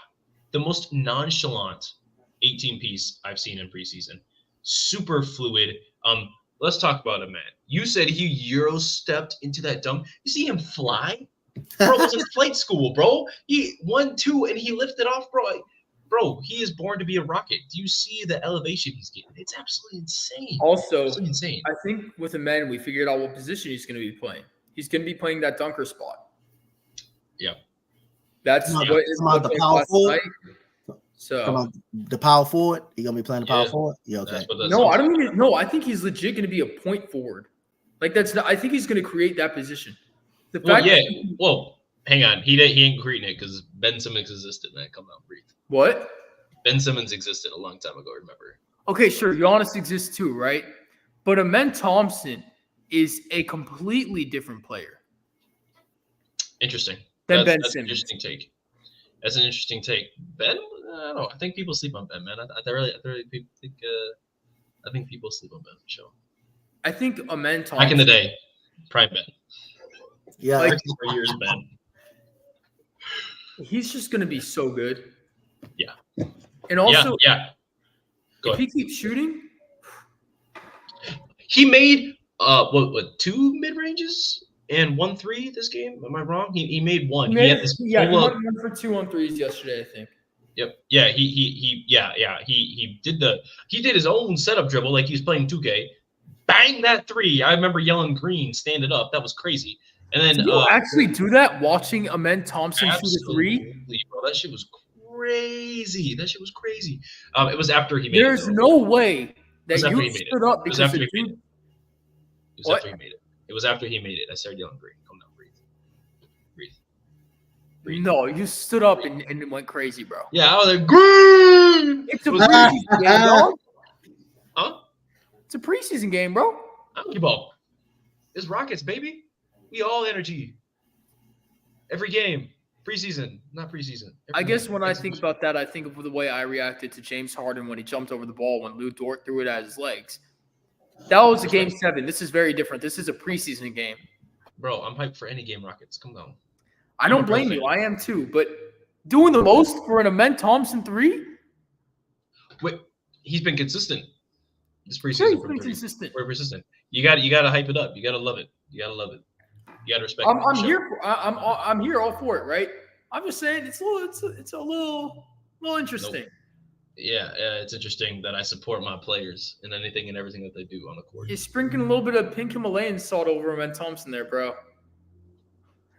the most nonchalant 18-piece I've seen in preseason. Super fluid. Let's talk about him, man. You said he Euro stepped into that dunk. You see him fly? Bro was in flight school, bro. He 1-2 and he lifted off, bro. Bro, he is born to be a Rocket. Do you see the elevation he's getting? It's absolutely insane. Also, Absolutely insane. I think with the men, we figured out what position he's going to be playing. He's going to be playing that dunker spot. Yeah. That's Come on, what come on, the power forward. Come So on, the power forward. He gonna be playing the power Yeah. forward. Yeah, okay. That's what that no, sounds I don't like. even. No, I think he's legit going to be a point forward. Like that's. Not, I think he's going to create that position. The Well, fact yeah. that Well, hang on. He ain't creating it because Ben Simmons existed, man. Come on, breathe. what? Ben Simmons existed a long time ago, remember? Okay, sure. Giannis exists too, right? But Amen Thompson is a completely different player. Interesting. Than Ben that's an Simmons. interesting take. That's an interesting take. Ben, I don't know. I think people sleep on Ben, man. I think people sleep on Ben for sure. I think Amen Thompson. Back in the day, prime Ben. Yeah, Like- 4 years Ben. He's just going to be so good. Yeah. And also, yeah. Go if ahead. he keeps shooting, He made 2 mid ranges and 1 3 this game. Am I wrong? He made 1. He had this he pull up. went 1 for 2 on threes yesterday, I think. Yep. Yeah. He did his own setup dribble like he was playing 2K. Bang that 3. I remember yelling green, stand it up. That was crazy. And then Did you actually do that? Watching Amen Thompson shoot a 3? absolutely, bro. That shit was crazy. It was after he made There's it. though. no way that was after you he made it. stood up It was because after the he made dude. it. It was What? after he made it. It was after he made it. I started yelling green. Come down, breathe. No, you stood up and went crazy, bro. Yeah, I was like green. It's a It was preseason game, dog. Huh? It's a preseason game, bro. I don't give up. It's Rockets, baby. We all energy. Every game. Preseason, not preseason. I Every guess game. when I think about that, I think of the way I reacted to James Harden when he jumped over the ball when Lou Dort threw it at his legs. That was a game 7. This is very different. This is a preseason game. Bro, I'm hyped for any game Rockets. Come down. I don't blame you. I am too. But doing the most for an Amen Thompson 3? Wait, he's been consistent. This Sure, preseason he's for been 30. consistent. We're persistent. You got to hype it up. You got to love it. You got to love it. You got to respect. I'm the show. here. I'm here all for it, right? I'm just saying it's a little interesting. Nope. Yeah, it's interesting that I support my players in anything and everything that they do on the court. You're sprinkling a little bit of pink Himalayan salt over Ben Thompson there, bro.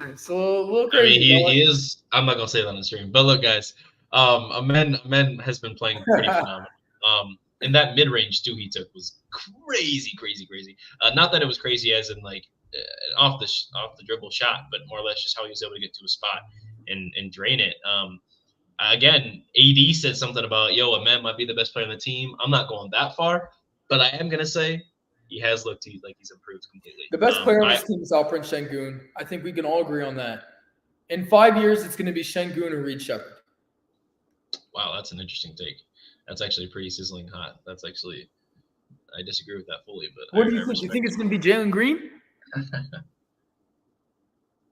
It's a little crazy. I mean, he is. I'm not gonna say that on the stream, but look, guys, Amen has been playing pretty phenomenal. And that mid range too he took was crazy. Not that it was crazy as in like off the dribble shot, but more or less just how he was able to get to a spot and drain it. Again, AD said something about, Amen might be the best player on the team. I'm not going that far, but I am going to say he has looked like he's improved completely. The best player on this team is Alperen Şengün. I think we can all agree on that. In 5 years, it's going to be Şengün or Reed Shepherd. Wow, that's an interesting take. That's actually pretty sizzling hot. That's actually – I disagree with that fully. But what do you think? You think it's going to be Jalen Green?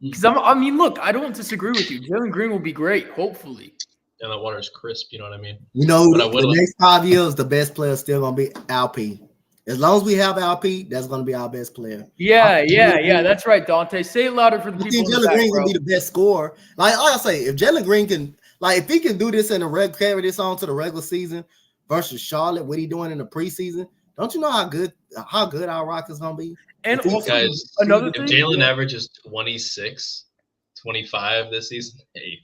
Because I mean, look, I don't disagree with you. Jalen Green will be great, hopefully. And the water's crisp, you know what I mean? The next 5 years, the best player is still going to be LP. As long as we have LP, that's going to be our best player. Yeah. That's right, Donte. Say it louder for the people. I think Jalen Green can be the best scorer. Like I say, if Jalen Green can, like if he can do this in the carry this on to the regular season versus Charlotte, what he doing in the preseason, don't you know how good our Rockets going to be? And also, guys, another if thing, Jalen averages 26, 25 this season, hey,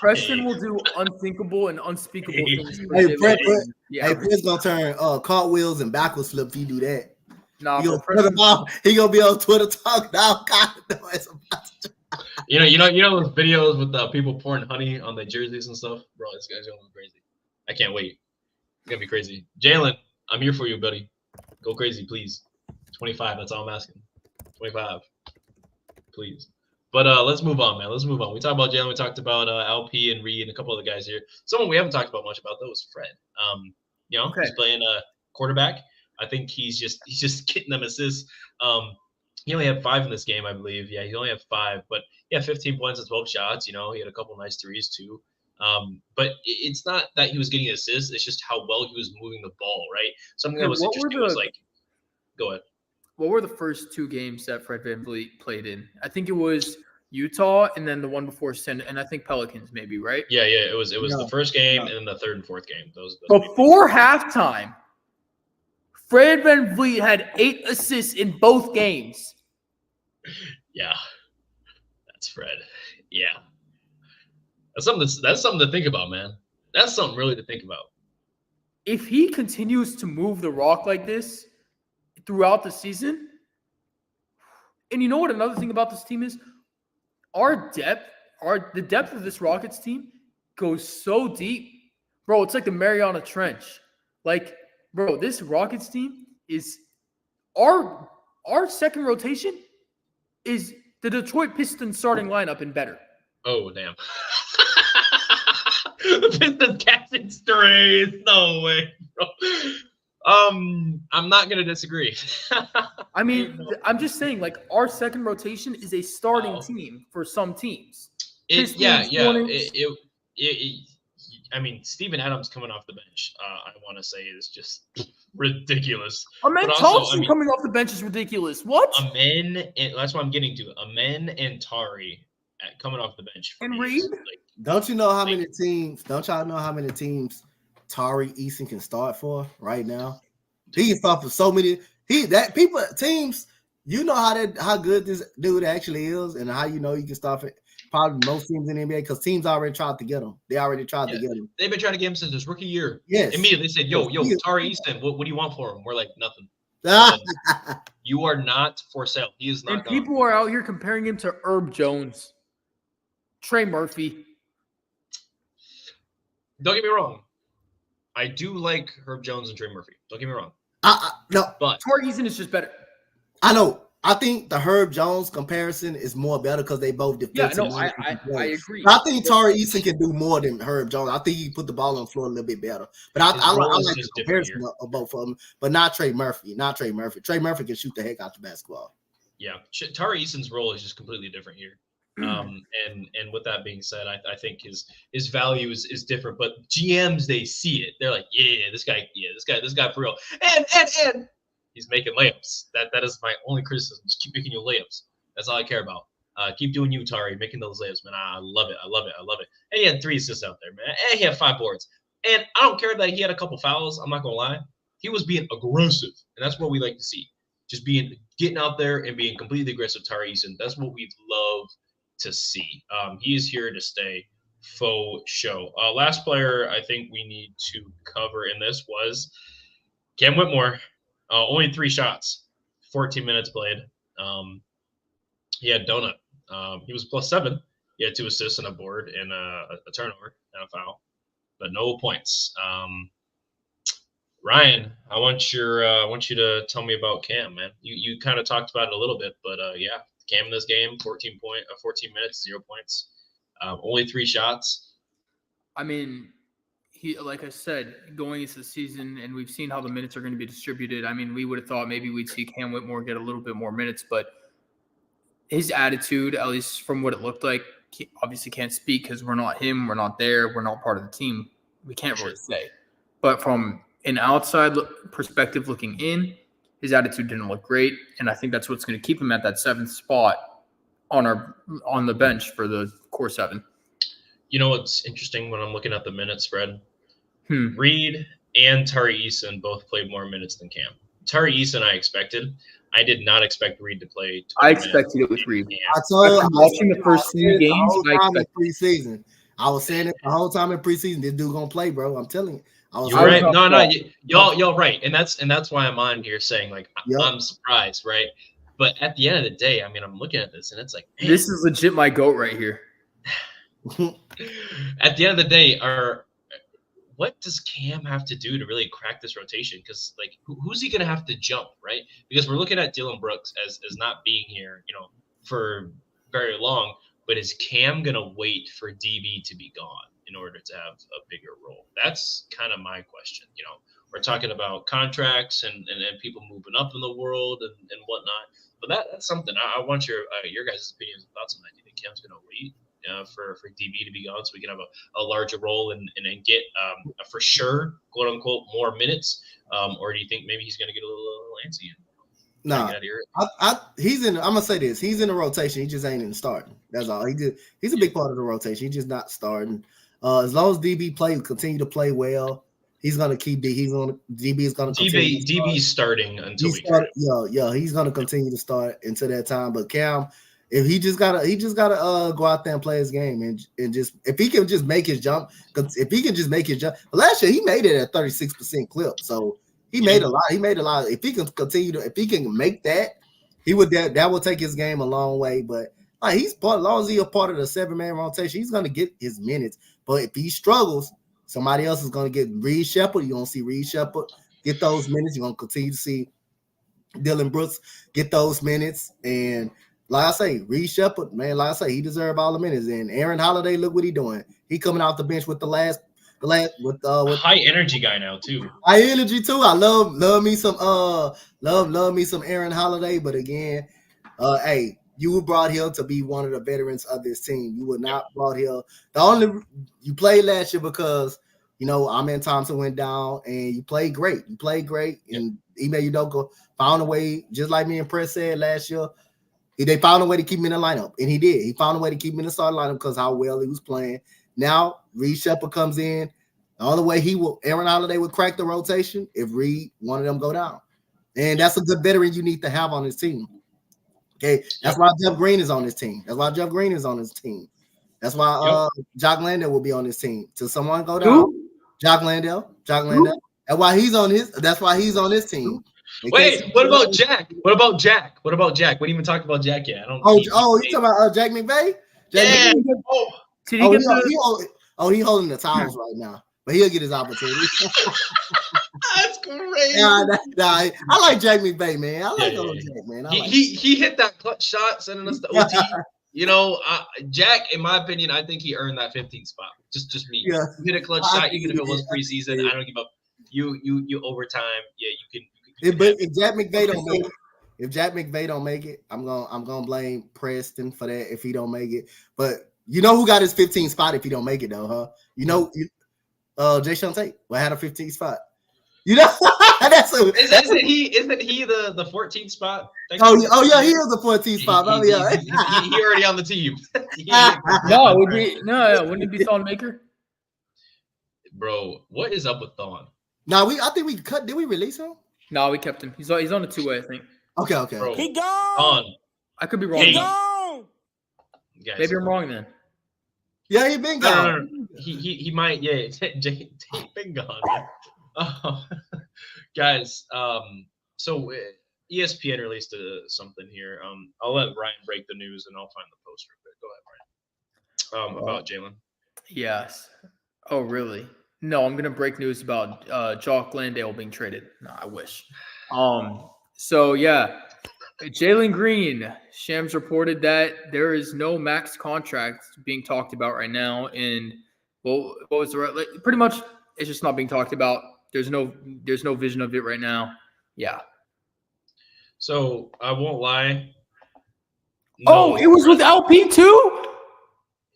Preston will do unthinkable and unspeakable things. Preston's gonna turn cartwheels and backwards flip if he do that. Nah, he gonna be on Twitter talking all kind of noise about it. You know those videos with people pouring honey on their jerseys and stuff, bro. This guy's gonna go crazy. I can't wait. It's gonna be crazy. Jalen, I'm here for you, buddy. Go crazy, please. 25. That's all I'm asking. 25, please. But let's move on, man. Let's move on. We talked about Jalen. We talked about LP and Reed and a couple other guys here. Someone we haven't talked about much about though is Fred. He's playing quarterback. I think he's just getting them assists. He only had 5 in this game, I believe. Yeah, he only had 5, but 15 points and 12 shots. He had a couple nice threes too. But it's not that he was getting assists. It's just how well he was moving the ball, right? Something that was interesting was like, go ahead. What were the first 2 games that Fred VanVleet played in? I think it was Utah and then the one before and I think Pelicans maybe, right? Yeah. It was the first game and then the third and fourth game. Those before halftime, Fred VanVleet had 8 assists in both games. Yeah. That's Fred. Yeah. That's something to think about, man. That's something really to think about. If he continues to move the rock like this throughout the season, and you know what another thing about this team is? The depth of this Rockets team goes so deep. Bro, it's like the Mariana Trench. Like, bro, this Rockets team is our second rotation is the Detroit Pistons starting lineup and better. Oh, damn. The Pistons catching strays. No way, bro. I'm not gonna disagree. I mean, I'm just saying, like, our second rotation is a starting team for some teams. I mean, Steven Adams coming off the bench, I want to say is just ridiculous. Amen Thompson coming off the bench is ridiculous. What? That's what I'm getting to. Amen and Tari coming off the bench. And Reed? Don't you know how many teams? Don't y'all know how many teams Tari Eason can start for right now? He can start for so many. Teams. You know how good this dude actually is, and how you know he can start for probably most teams in the NBA because teams already tried to get him. They already tried to get him. They've been trying to get him since his rookie year. Yes. Immediately they said, "Yo, Tari Eason, what do you want for him?" We're like, "Nothing." You are not for sale. He is not. And people are out here comparing him to Herb Jones, Trey Murphy. Don't get me wrong. I do like Herb Jones and Trey Murphy. Don't get me wrong. No, but Tari Eason is just better. I know. I think the Herb Jones comparison is more better because they both defensive. Yeah, no, I agree. I think Tari Eason can do more than Herb Jones. I think he put the ball on the floor a little bit better. But I like the comparison of both of them. But not Trey Murphy. Trey Murphy can shoot the heck out the basketball. Yeah, Tari Eason's role is just completely different here. And with that being said, I think his value is different. But GMs, they see it. They're like, this guy for real. And he's making layups. That is my only criticism. Just keep making your layups. That's all I care about. Keep doing you, Tari, making those layups, man. I love it. And he had 3 assists out there, man. And he had 5 boards. And I don't care that he had a couple fouls. I'm not gonna lie. He was being aggressive, and that's what we like to see. Just getting out there and being completely aggressive, Tari Eason. That's what we love to see. He is here to stay. Faux show. Last player I think we need to cover in this was Cam Whitmore. Only 3 shots, 14 minutes played. He had donut. He was +7. He had 2 assists and a board and a turnover and a foul, but no points. Ryan, I want you to tell me about Cam, man. You kind of talked about it a little bit, but yeah, Cam in this game, 14 minutes, 0 points, only 3 shots. I mean, he, like I said, going into the season, and we've seen how the minutes are going to be distributed. I mean, we would have thought maybe we'd see Cam Whitmore get a little bit more minutes, but his attitude, at least from what it looked like, he obviously can't speak because we're not him, we're not there, we're not part of the team. We can't really say. But from an outside perspective looking in, his attitude didn't look great, and I think that's what's going to keep him at that 7th spot on the bench for the core 7. You know what's interesting when I'm looking at the minute spread? Reed and Tari Eason both played more minutes than Cam. Tari Eason I expected. I did not expect Reed to play. I expected it with Reed. I told watching the first 3 games. Preseason. I was saying it the whole time in preseason. This dude gonna play, bro. I'm telling you. You're right. No, y'all right, and that's why I'm on here saying like I'm surprised, right? But at the end of the day, I mean, I'm looking at this and it's like, man, this is legit my GOAT right here. At the end of the day, what does Cam have to do to really crack this rotation? Because like, who's he gonna have to jump, right? Because we're looking at Dylan Brooks as not being here, for very long. But is Cam gonna wait for DB to be gone in order to have a bigger role? That's kind of my question. We're talking about contracts and people moving up in the world and whatnot. But that's something I want your guys' opinions and thoughts on that. Do you think Cam's gonna wait for DB to be gone so we can have a larger role and get for sure, quote unquote, more minutes? Or do you think maybe he's gonna get a little antsy? No, he's in. I'm gonna say this: he's in the rotation. He just ain't in the starting. That's all. He's a big part of the rotation. He's just not starting. As long as DB continue to play well, he's gonna keep. DB is gonna. DB's starting until he's gonna continue to start until that time. But Cam, if he just gotta go out there and play his game and just if he can just make his jump. Last year he made it at 36% clip. So. He made a lot. If he can if he can make that, that will take his game a long way. But as long as he's a part of the 7-man rotation, he's gonna get his minutes. But if he struggles, somebody else is gonna get Reed Shepherd. You're gonna see Reed Shepherd get those minutes. You're gonna continue to see Dylan Brooks get those minutes. And like I say, Reed Shepherd, man, like I say, he deserves all the minutes. And Aaron Holiday, look what he's doing. He coming off the bench with with high energy guy now too. High energy too. I love me some Aaron Holiday. But again, hey, you were brought here to be one of the veterans of this team. You were not brought here. You played last year because Amen Thompson went down and you played great. And Ime Udoka found a way, just like me and Press said last year. They found a way to keep him in the lineup, and he did. He found a way to keep him in the starting lineup because how well he was playing. Now Reed Shepherd comes in. The only way Aaron Holiday would crack the rotation if Reed one of them go down, and that's a good veteran you need to have on his team. Okay, that's why Jeff Green is on his team. That's why Jock Landale will be on his team. Till someone go down, who? Jock Landale. That's why he's on his team. Wait, what about Jack? What about Jack? We didn't even talk about Jack yet. You talking about Jack McVay? He holding the towels right now, but he'll get his opportunity. That's great. I like Jack McVay, man. I like Jack, man. He hit that clutch shot, sending us to OT. Jack, in my opinion, I think he earned that 15th spot. Just me. Yeah. You hit a clutch shot, even if it was preseason. I don't give up. You overtime. Yeah, you can. But if Jack McVay don't make it, If Jack McVay don't make it, I'm gonna blame Preston for that if he don't make it. But you know who got his 15 spot if he don't make it though, huh? You know, Jason Tate will have a 15 spot. You know, Isn't he the 14th spot? Oh yeah, he is the 14th spot. He already on the team. Wouldn't it be Thon Maker? Bro, what is up with Thon? No, I think we cut. Did we release him? No, we kept him. He's on a two-way, I think. Okay. Bro, He gone. Thon. I could be wrong. He Hey. gone. Guys, Maybe I'm wrong then. Yeah, he been gone. No. He might. Yeah, Tate been gone. Oh, guys. So ESPN released something here. I'll let Ryan break the news, and I'll find the post real quick. Go ahead, Ryan. About Jalen. Yes. Oh, really? No, I'm gonna break news about Jock Landale being traded. No, I wish. So yeah, Jalen Green. Shams reported that there is no max contract being talked about right now, and what was pretty much it's just not being talked about. There's no vision of it right now. Yeah. So I won't lie. No, it was with LP too?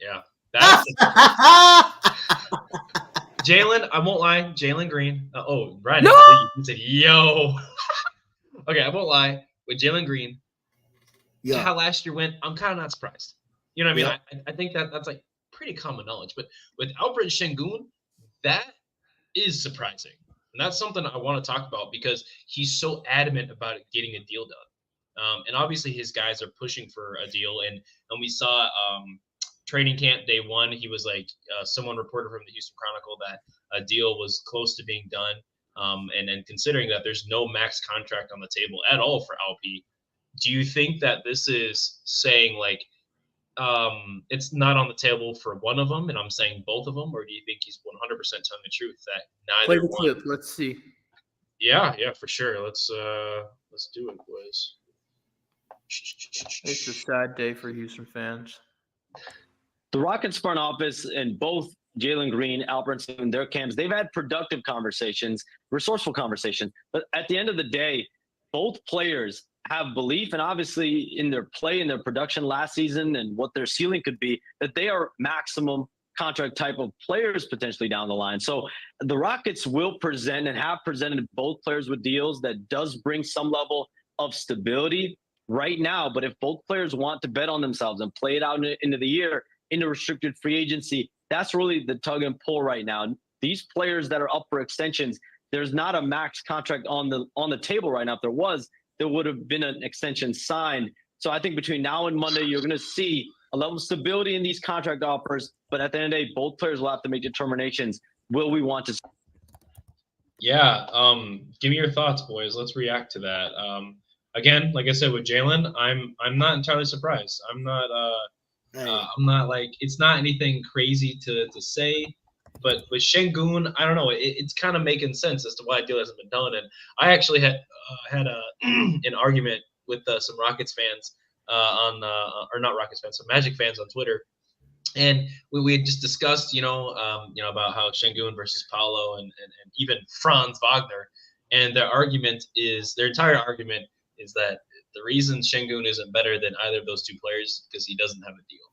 Yeah. Jalen, I won't lie. Jalen Green. Ryan. No! He said, yo. Okay, I won't lie. With Jalen Green, how last year went, I'm kind of not surprised. You know what I mean? I think that's like pretty common knowledge. But with Alfred Şengün, that is surprising. And that's something I want to talk about because he's so adamant about getting a deal done. And obviously his guys are pushing for a deal. And we saw training camp day one, he was like, someone reported from the Houston Chronicle that a deal was close to being done. And then considering that there's no max contract on the table at all for LP, do you think that this is saying like it's not on the table for one of them, and I'm saying both of them, or do you think he's 100% telling the truth that neither Play the one? clip. Let's see. Yeah, for sure. Let's do it, boys. It's a sad day for Houston fans. The Rockets front office and both Jalen Green, Alperen and their camps, they've had productive conversations, resourceful conversations. But at the end of the day, both players have belief and obviously in their play and their production last season and what their ceiling could be, that they are maximum contract type of players potentially down the line. So the Rockets will present and have presented both players with deals that does bring some level of stability right now. But if both players want to bet on themselves and play it out into the year, into restricted free agency, that's really the tug and pull right now. These players that are up for extensions, there's not a max contract on the table right now. If there was, there would have been an extension signed. So I think between now and Monday, you're going to see a level of stability in these contract offers. But at the end of the day, both players will have to make determinations. Will we want to? Yeah. Give me your thoughts, boys. Let's react to that. Again, like I said, with Jalen, I'm not entirely surprised. I'm not like, it's not anything crazy to say. But with Şengün, I don't know. It's kind of making sense as to why a deal hasn't been done. And I actually had an argument with some Rockets fans or not Rockets fans, some Magic fans on Twitter, and we had just discussed, about how Şengün versus Paolo and even Franz Wagner, and their entire argument is that the reason Şengün isn't better than either of those two players is because he doesn't have a deal.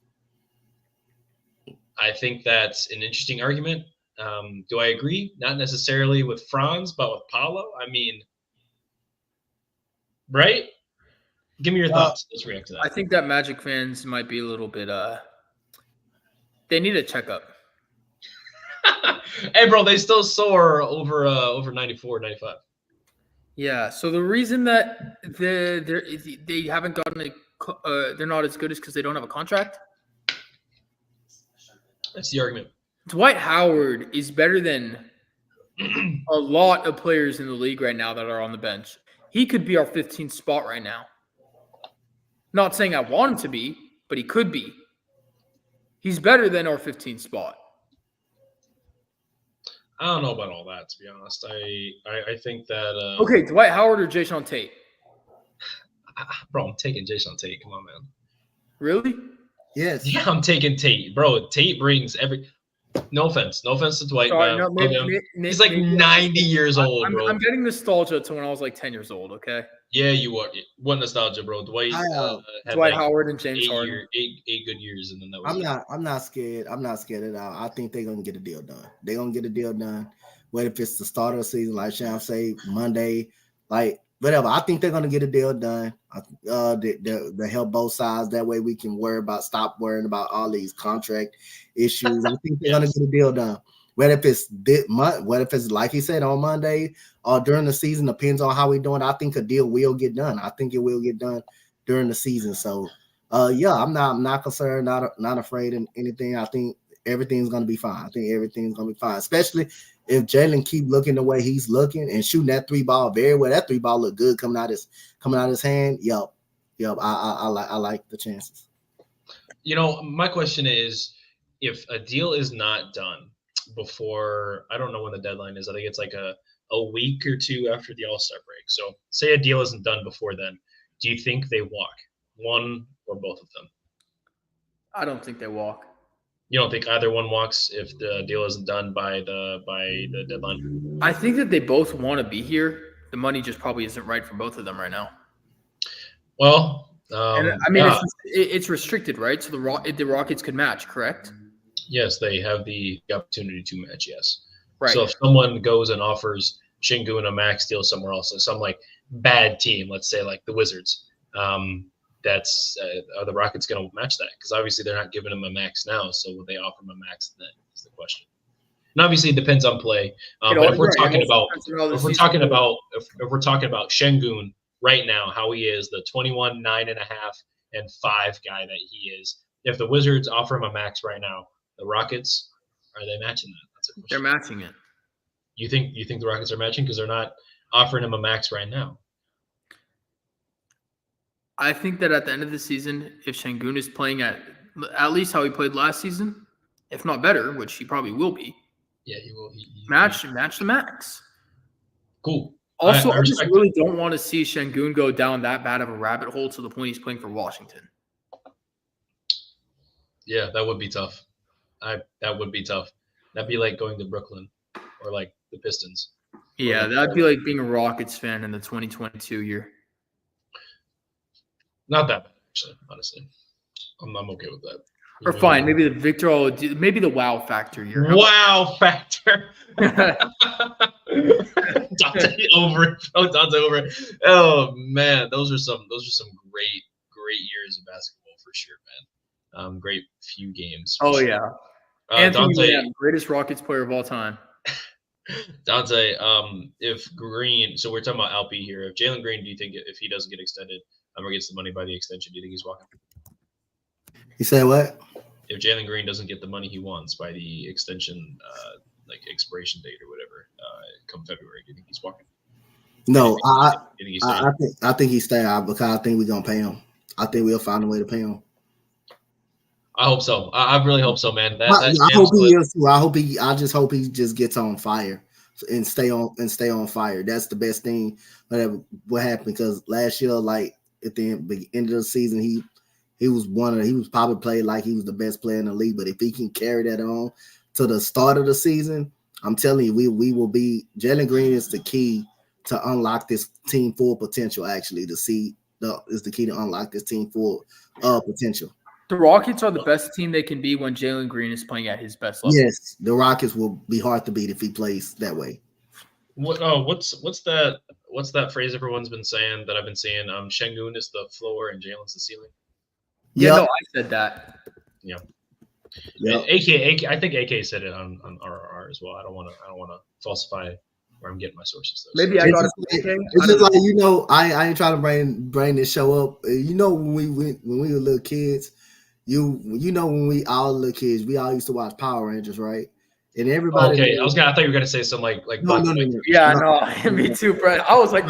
I think that's an interesting argument. Do I agree? Not necessarily with Franz, but with Paolo. I mean, right? Give me your thoughts. Let's react to that. I think that Magic fans might be a little bit they need a checkup. Hey, bro, they still soar over 94, 95. Yeah, so the reason that they haven't gotten they're not as good is because they don't have a contract. That's the argument. Dwight Howard is better than a lot of players in the league right now that are on the bench. He could be our 15th spot right now. Not saying I want him to be, but he could be. He's better than our 15th spot. I don't know about all that, to be honest. I think that okay, Dwight Howard or Jason Tate? Bro, I'm taking Jason Tate. Come on, man. Really? Yes. Yeah, I'm taking Tate. Bro, Tate brings No offense to Dwight. Sorry, no, love him. He's like 90 years old, bro. I'm getting nostalgia to when I was like 10 years old. Okay. Yeah, you are. What nostalgia, bro? Dwight had Dwight like Howard and James Harden. eight good years, and then that was. I'm not scared. I'm not scared at all. I think they're gonna get a deal done. They're gonna get a deal done. Whether if it's the start of the season, like Sham say, Monday, like whatever. I think they're gonna get a deal done. They help both sides. That way we can stop worrying about all these contract issues. I think they're gonna get a deal done. Whether if it's this month, whether if it's like he said on Monday or during the season, depends on how we're doing. I think a deal will get done. I think it will get done during the season. So yeah, I'm not concerned, not afraid of anything. I think everything's gonna be fine. I think everything's gonna be fine, especially if Jalen keep looking the way he's looking and shooting that 3-ball very well. That 3-ball look good coming out his hand. Yep. I like the chances. You know, my question is, if a deal is not done before, I don't know when the deadline is. I think it's like a week or two after the All-Star break. So say a deal isn't done before then. Do you think they walk, one or both of them? I don't think they walk. You don't think either one walks if the deal isn't done by the deadline? I think that they both want to be here. The money just probably isn't right for both of them right now. Well, and I mean, it's restricted, right? So the Rockets could match, correct? Yes, they have the opportunity to match, yes. Right. So if someone goes and offers Şengün a max deal somewhere else, so some like bad team, let's say like the Wizards, that's are the Rockets going to match that? Because obviously they're not giving him a max now, so will they offer him a max then is the question. And obviously it depends on play. But if we're talking about Şengün right now, how he is, the 21, 9.5, and 5 guy that he is, if the Wizards offer him a max right now, the Rockets, are they matching that? That's a question. They're matching it. You think the Rockets are matching because they're not offering him a max right now? I think that at the end of the season, if Şengün is playing at least how he played last season, if not better, which he probably will be, yeah, he will. Match the max. Cool. Also, I just really don't want to see Şengün go down that bad of a rabbit hole to the point he's playing for Washington. Yeah, that would be tough. That would be tough. That'd be like going to Brooklyn or like the Pistons. Yeah, that'd be like being a Rockets fan in the 2022 year. Not that bad, actually, honestly. I'm okay with that. Or fine, maybe the wow factor year. Wow factor. Donte over. Oh man, those are some great years of basketball for sure, man. Great few games. Oh yeah. Anthony Donte, Lamb, greatest Rockets player of all time. Donte, if Green, so we're talking about LP here. If Jalen Green, do you think if he doesn't get extended, or gets the money by the extension, do you think he's walking? You say what? If Jalen Green doesn't get the money he wants by the extension, like expiration date or whatever, come February, do you think he's walking? No, I think he's staying because I think we're gonna pay him. I think we'll find a way to pay him. I hope so. I really hope so, man. I hope he is too. I just hope he just gets on fire and stay on fire. That's the best thing. Whatever what happened, because last year, like at the end of the season, he was probably played like he was the best player in the league. But if he can carry that on to the start of the season, I'm telling you, we will be. Jalen Green is the key to unlock this team full potential. Actually, is the key to unlock this team full potential. The Rockets are the best team they can be when Jalen Green is playing at his best level. Yes, the Rockets will be hard to beat if he plays that way. What's that phrase everyone's been saying that I've been seeing? Şengün is the floor and Jalen's the ceiling. Yeah, no, I said that. Yeah. Yep. AK, I think AK said it on RRR as well. I don't want to falsify where I'm getting my sources. Though. Maybe I got it. It's just like I ain't trying to bring this show up. When we were little kids. When we all little kids, we all used to watch Power Rangers, right? And everybody. Okay, I thought you were gonna say some like. No. Yeah, no, me too, Brett. I was like,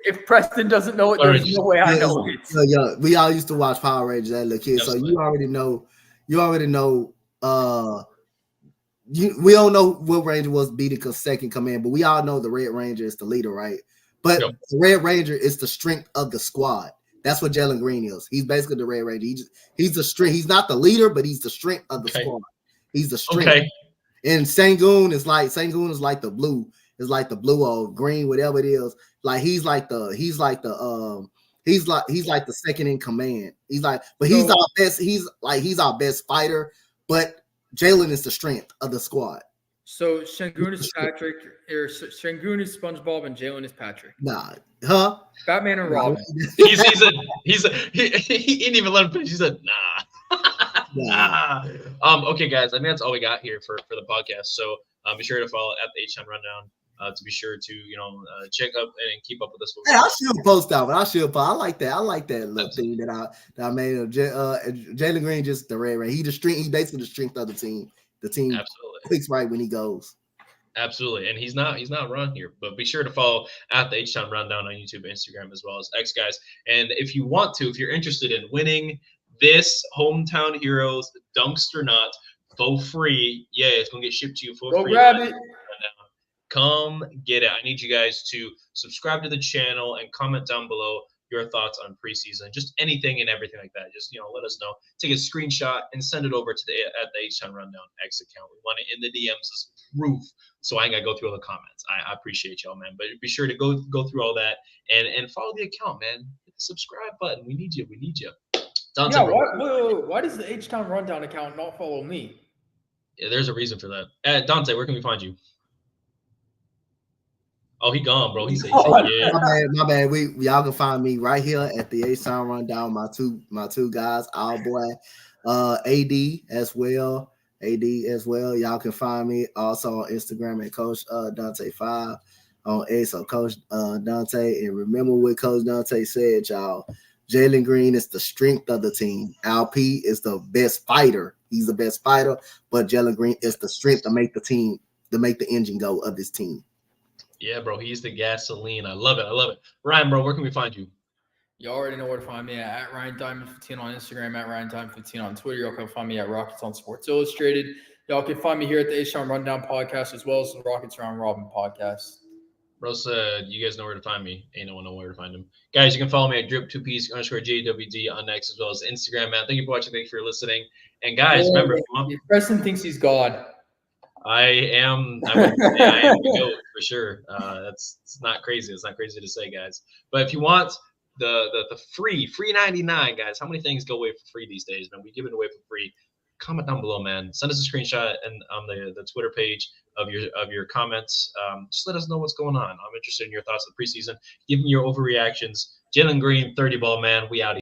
if Preston doesn't know it, there's no way I know it. Yeah, we all used to watch Power Rangers as little kids, so you already know. We don't know what Ranger was beating second command, but we all know the Red Ranger is the leader, right? But the Red Ranger is the strength of the squad. That's what Jalen Green is. He's basically the Red Ranger. He's the strength. He's not the leader, but he's the strength of the squad. He's the strength. Okay. And Sengun is like the blue. It's like the blue or green, whatever it is. Like he's like the second in command. He's our best. He's our best fighter. But Jalen is the strength of the squad. So Sengun is Patrick, or Sengun is SpongeBob, and Jalen is Patrick. Nah, huh? Batman and Robin. he didn't even let him finish. He said, nah. Okay, guys, I think that's all we got here for the podcast. So be sure to follow at the H-Town Rundown to be sure to check up and keep up with us. Hey, I should post that one. I like that. I like that little thing that I made of Jalen Green. Just the red. He the strength. He basically the strength of the team. The team absolutely clicks right when he goes. Absolutely, and he's not wrong here. But be sure to follow at the H-Town Rundown on YouTube, Instagram, as well as X, guys. And if you want to, if you're interested in winning this Hometown Heroes Dunkster Not for free, yeah, it's gonna get shipped to you for free. Go grab it. Come get it. I need you guys to subscribe to the channel and comment down below your thoughts on preseason, just anything and everything like that. Just let us know. Take a screenshot and send it over to the H-Town Rundown X account. We want it in the DMs as proof, so I ain't gotta go through all the comments. I appreciate y'all, man. But be sure to go through all that and follow the account, man. Hit the subscribe button. We need you. Donte, why does the H-Town Rundown account not follow me? Yeah, there's a reason for that. Donte, where can we find you? Oh, he gone, bro. He said, yeah. My bad. Y'all can find me right here at the H-Town Rundown. My two guys, our boy, AD as well. Y'all can find me also on Instagram at Coach Donte5 on X. So Coach Donte. And remember what Coach Donte said, y'all. Jalen Green is the strength of the team. Al P is the best fighter. He's the best fighter, but Jalen Green is the strength to make the engine go of this team. Yeah, bro, he's the gasoline. I love it. Ryan, bro, where can we find you? You already know where to find me at Ryan Diamond 15 on Instagram, at Ryan Diamond 15 on Twitter. Y'all can find me at Rockets on Sports Illustrated. Y'all can find me here at the H-Town Rundown podcast as well as the Rockets Round Robin podcast. Bro said, you guys know where to find me. Ain't no one know where to find him. Guys, you can follow me at drip2piece_JWD on X as well as Instagram, man. Thank you for watching. Thank you for listening. And guys, remember, Preston thinks he's God. I am the GOAT for sure. It's not crazy. It's not crazy to say, guys. But if you want the free 99, guys, how many things go away for free these days, man? We give it away for free. Comment down below, man. Send us a screenshot and on the Twitter page of your comments. Just let us know what's going on. I'm interested in your thoughts of the preseason. Give me your overreactions. Jalen Green, 30 ball, man. We out.